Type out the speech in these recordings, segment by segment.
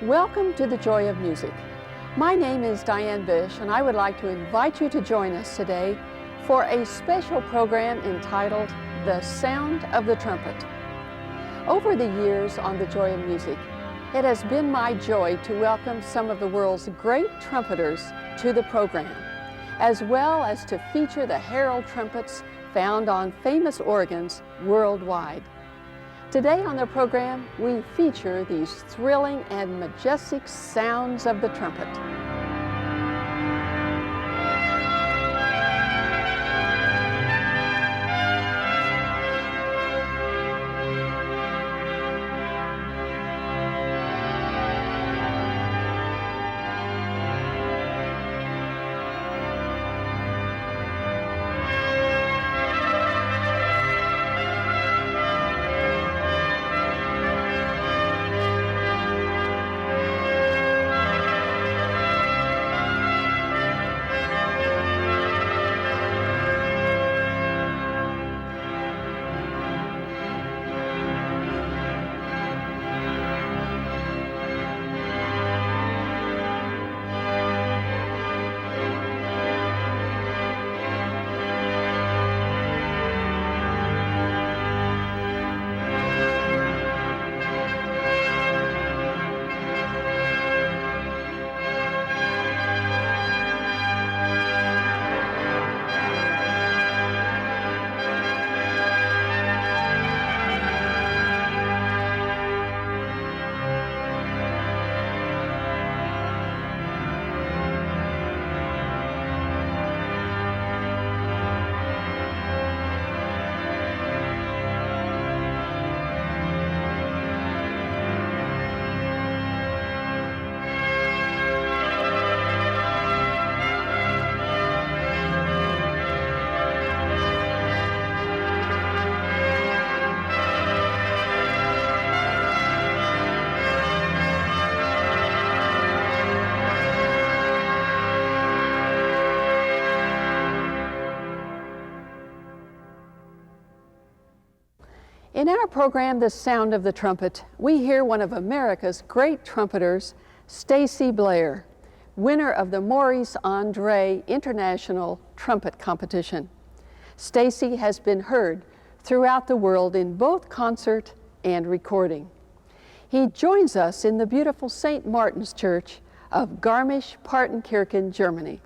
Welcome to the Joy of Music. My name is Diane Bish, and I would like to invite you to join us today for a special program entitled The Sound of the Trumpet. Over the years on the Joy of Music, it has been my joy to welcome some of the world's great trumpeters to the program, as well as to feature the herald trumpets found on famous organs worldwide. Today on the program, we feature these thrilling and majestic sounds of the trumpet. In our program, The Sound of the Trumpet, we hear one of America's great trumpeters, Stacy Blair, winner of the Maurice Andre International Trumpet Competition. Stacy has been heard throughout the world in both concert and recording. He joins us in the beautiful St. Martin's Church of Garmisch-Partenkirchen, Germany.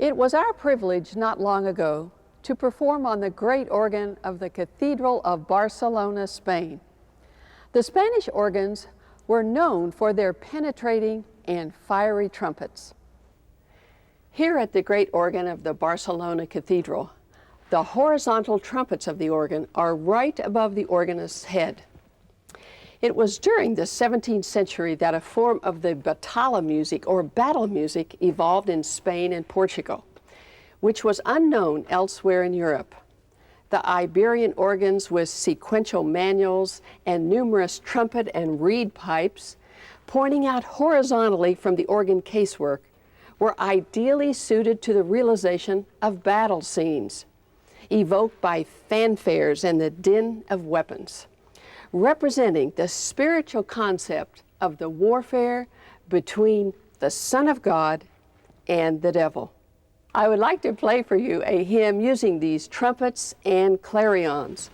It was our privilege not long ago to perform on the great organ of the Cathedral of Barcelona, Spain. The Spanish organs were known for their penetrating and fiery trumpets. Here at the great organ of the Barcelona Cathedral, the horizontal trumpets of the organ are right above the organist's head. It was during the 17th century that a form of the batalla music or battle music evolved in Spain and Portugal, which was unknown elsewhere in Europe. The Iberian organs with sequential manuals and numerous trumpet and reed pipes pointing out horizontally from the organ casework were ideally suited to the realization of battle scenes, evoked by fanfares and the din of weapons, representing the spiritual concept of the warfare between the Son of God and the devil. I would like to play for you a hymn using these trumpets and clarions.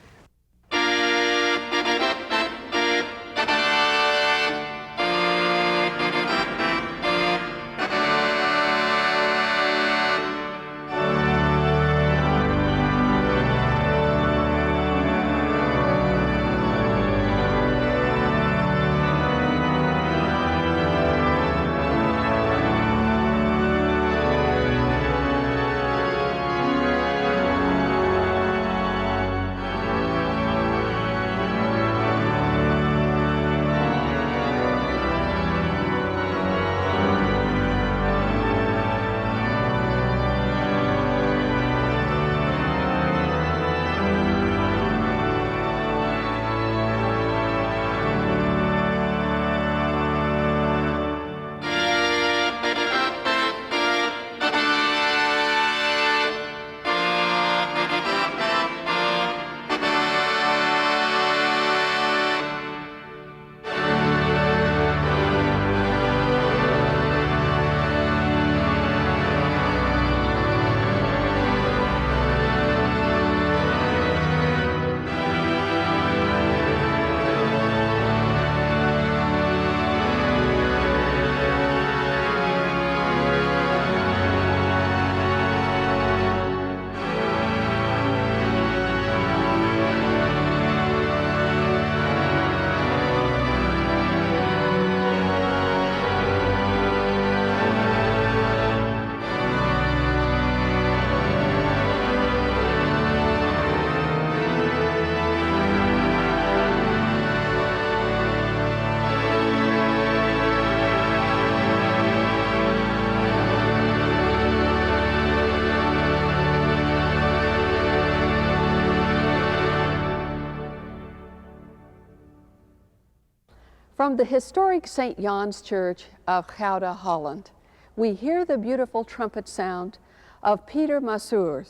From the historic St. Jan's Church of Gouda, Holland, we hear the beautiful trumpet sound of Peter Masseur,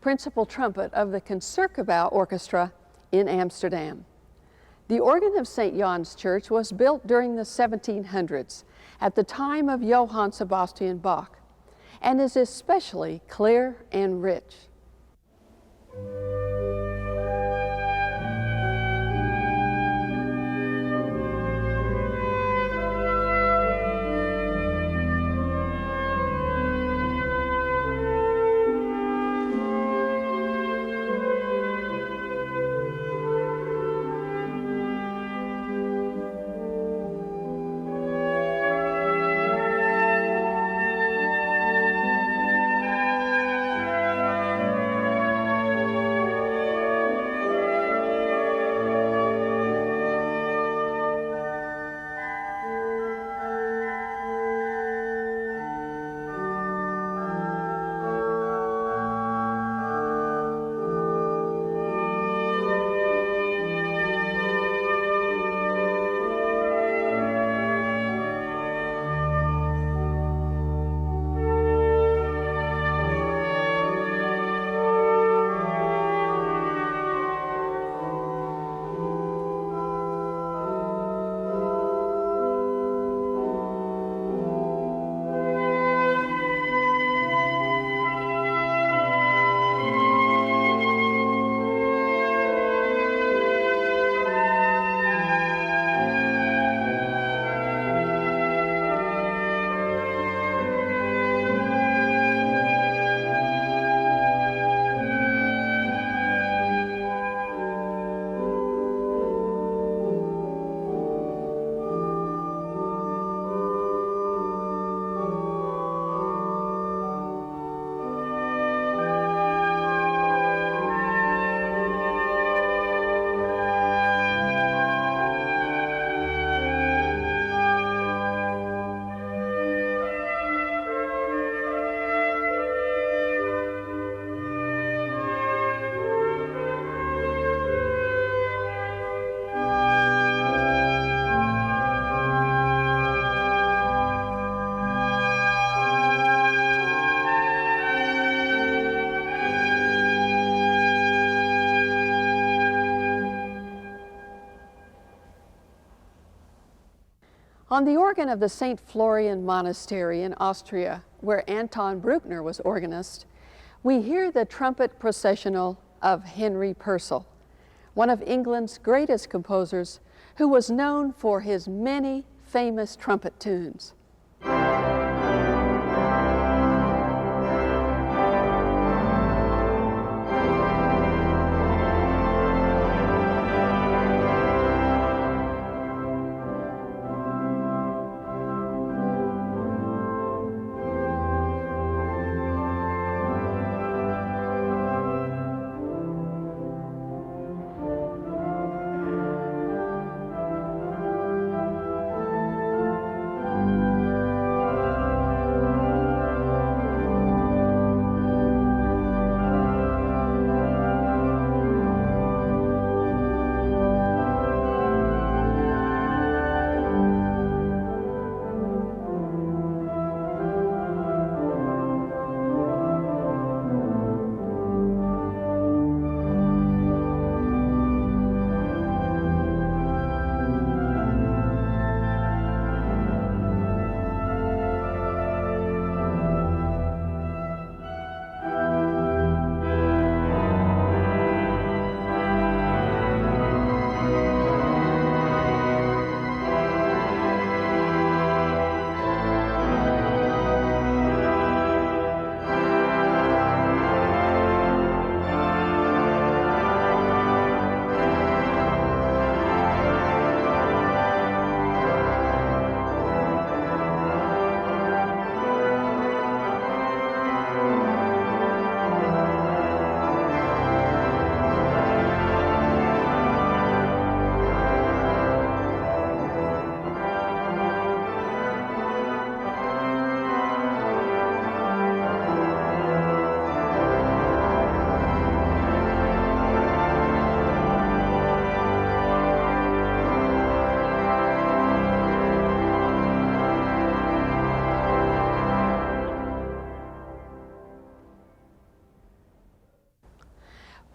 principal trumpet of the Concertgebouw Orchestra in Amsterdam. The organ of St. Jan's Church was built during the 1700s at the time of Johann Sebastian Bach and is especially clear and rich. On the organ of the St. Florian Monastery in Austria, where Anton Bruckner was organist, we hear the Trumpet Processional of Henry Purcell, one of England's greatest composers who was known for his many famous trumpet tunes.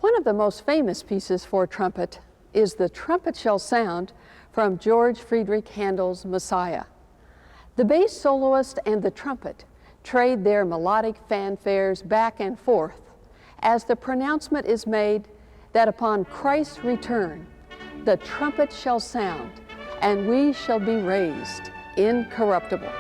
One of the most famous pieces for trumpet is the Trumpet Shall Sound from George Friedrich Handel's Messiah. The bass soloist and the trumpet trade their melodic fanfares back and forth as the pronouncement is made that upon Christ's return, the trumpet shall sound and we shall be raised incorruptible.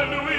And we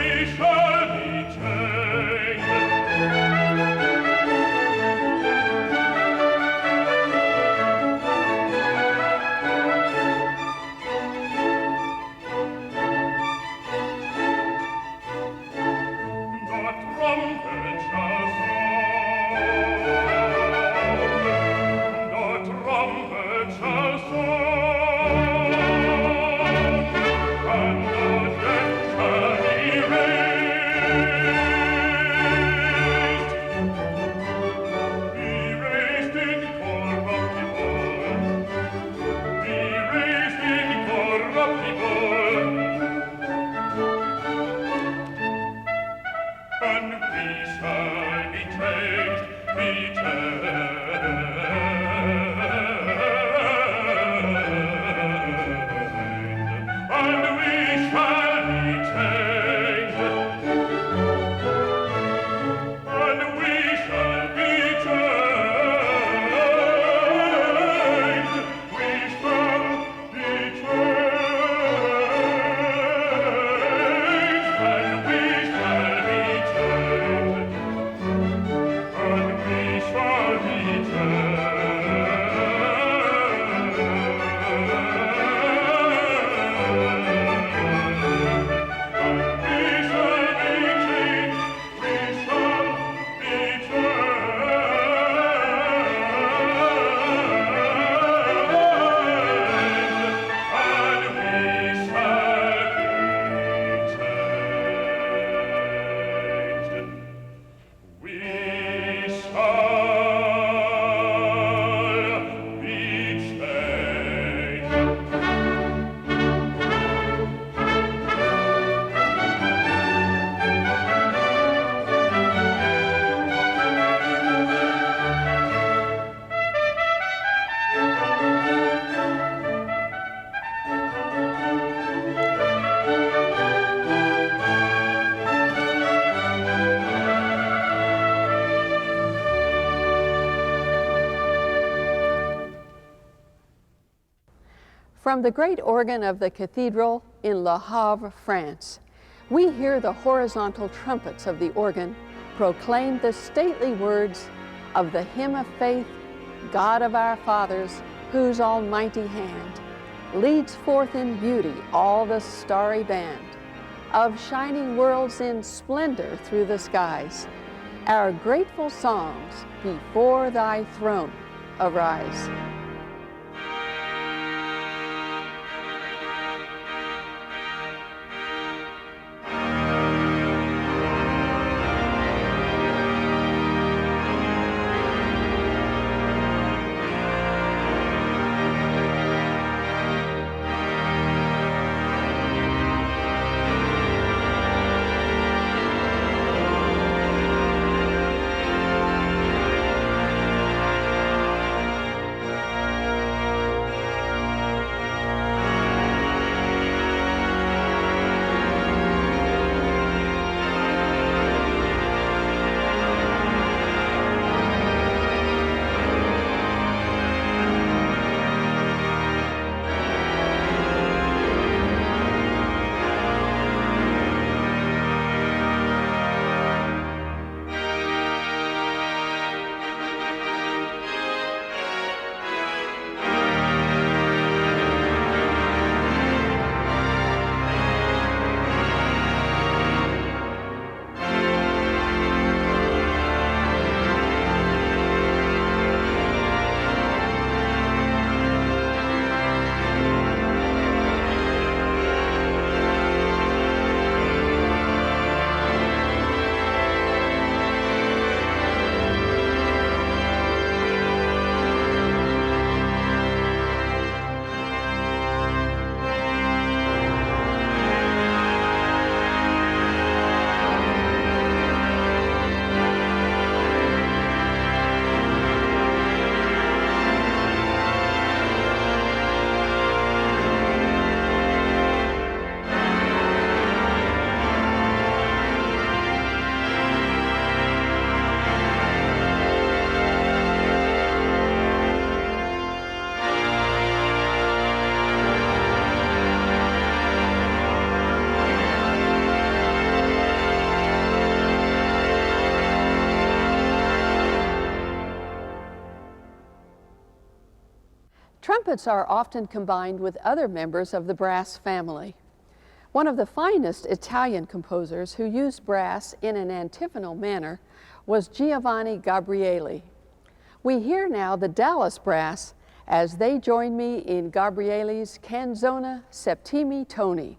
From the great organ of the cathedral in Le Havre, France, we hear the horizontal trumpets of the organ proclaim the stately words of the hymn of faith, God of our fathers, whose almighty hand leads forth in beauty all the starry band of shining worlds in splendor through the skies. Our grateful songs before thy throne arise. Trumpets are often combined with other members of the brass family. One of the finest Italian composers who used brass in an antiphonal manner was Giovanni Gabrieli. We hear now the Dallas Brass as they join me in Gabrieli's Canzone Septimi Toni.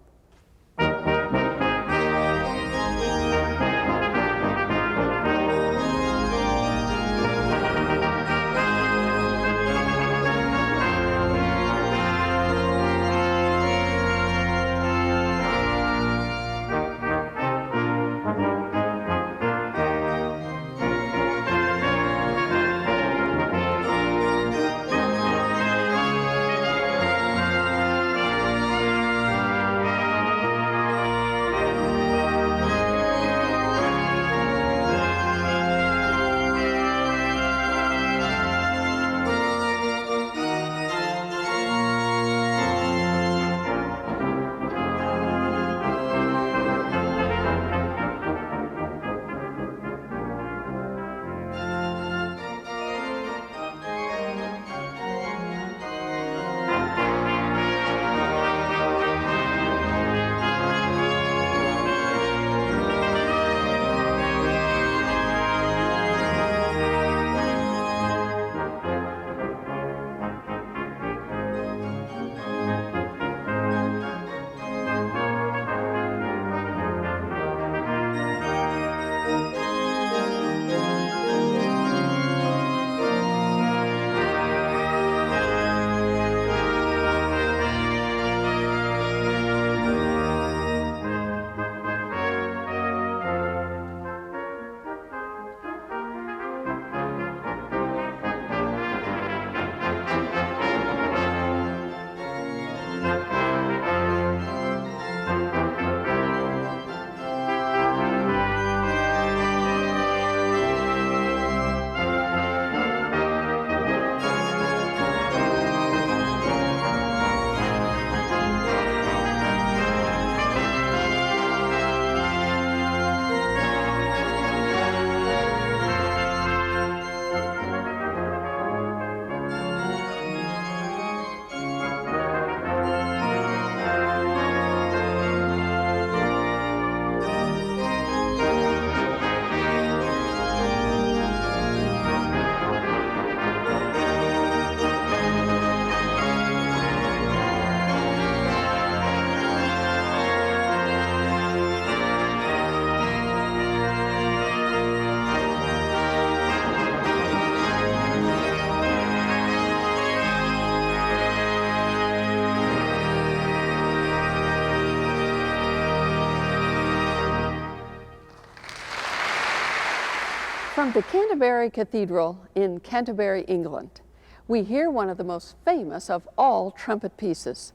From the Canterbury Cathedral in Canterbury, England, we hear one of the most famous of all trumpet pieces,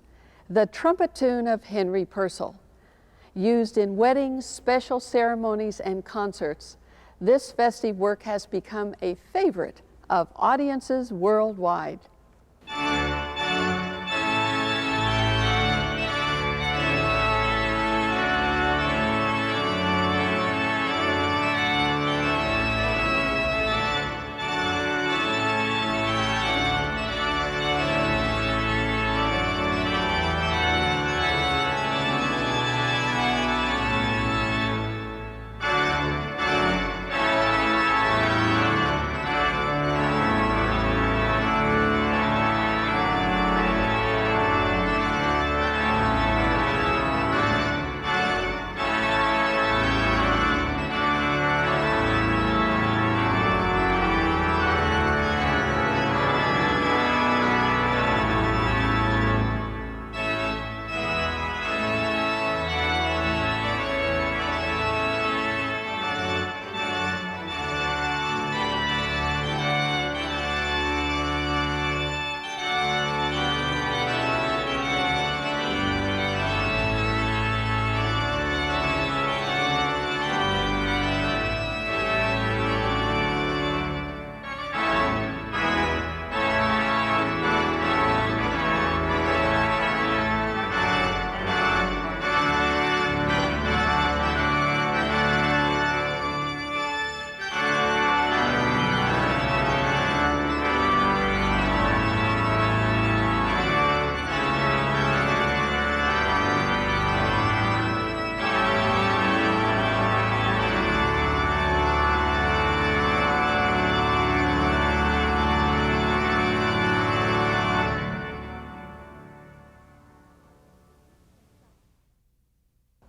the trumpet tune of Henry Purcell. Used in weddings, special ceremonies, and concerts, this festive work has become a favorite of audiences worldwide.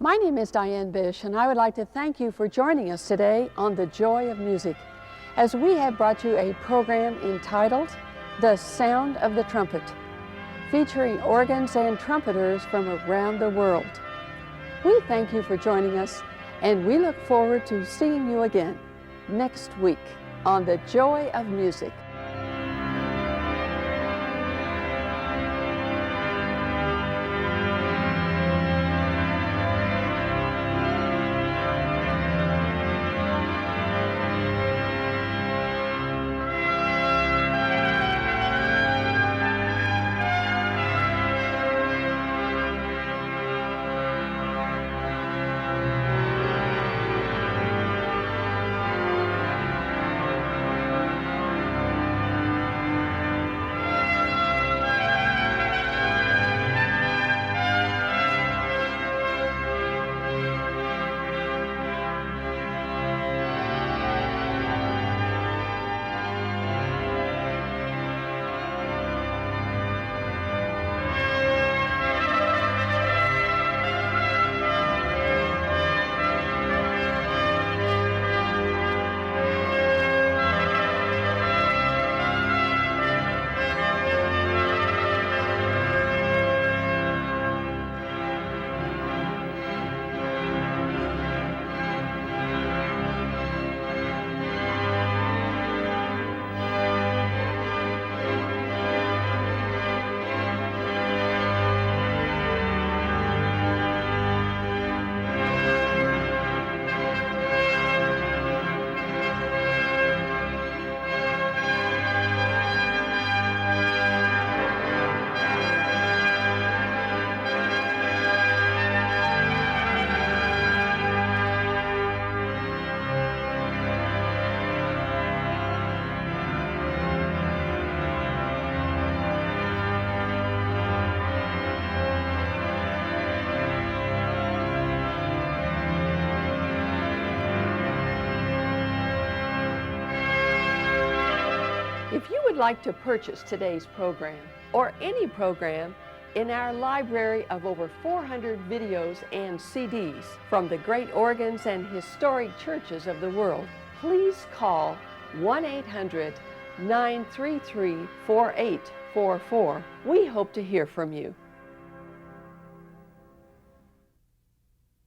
My name is Diane Bish, and I would like to thank you for joining us today on The Joy of Music, as we have brought you a program entitled The Sound of the Trumpet, featuring organs and trumpeters from around the world. We thank you for joining us, and we look forward to seeing you again next week on The Joy of Music. If you would like to purchase today's program or any program in our library of over 400 videos and CDs from the great organs and historic churches of the world, please call 1-800-933-4844. We hope to hear from you.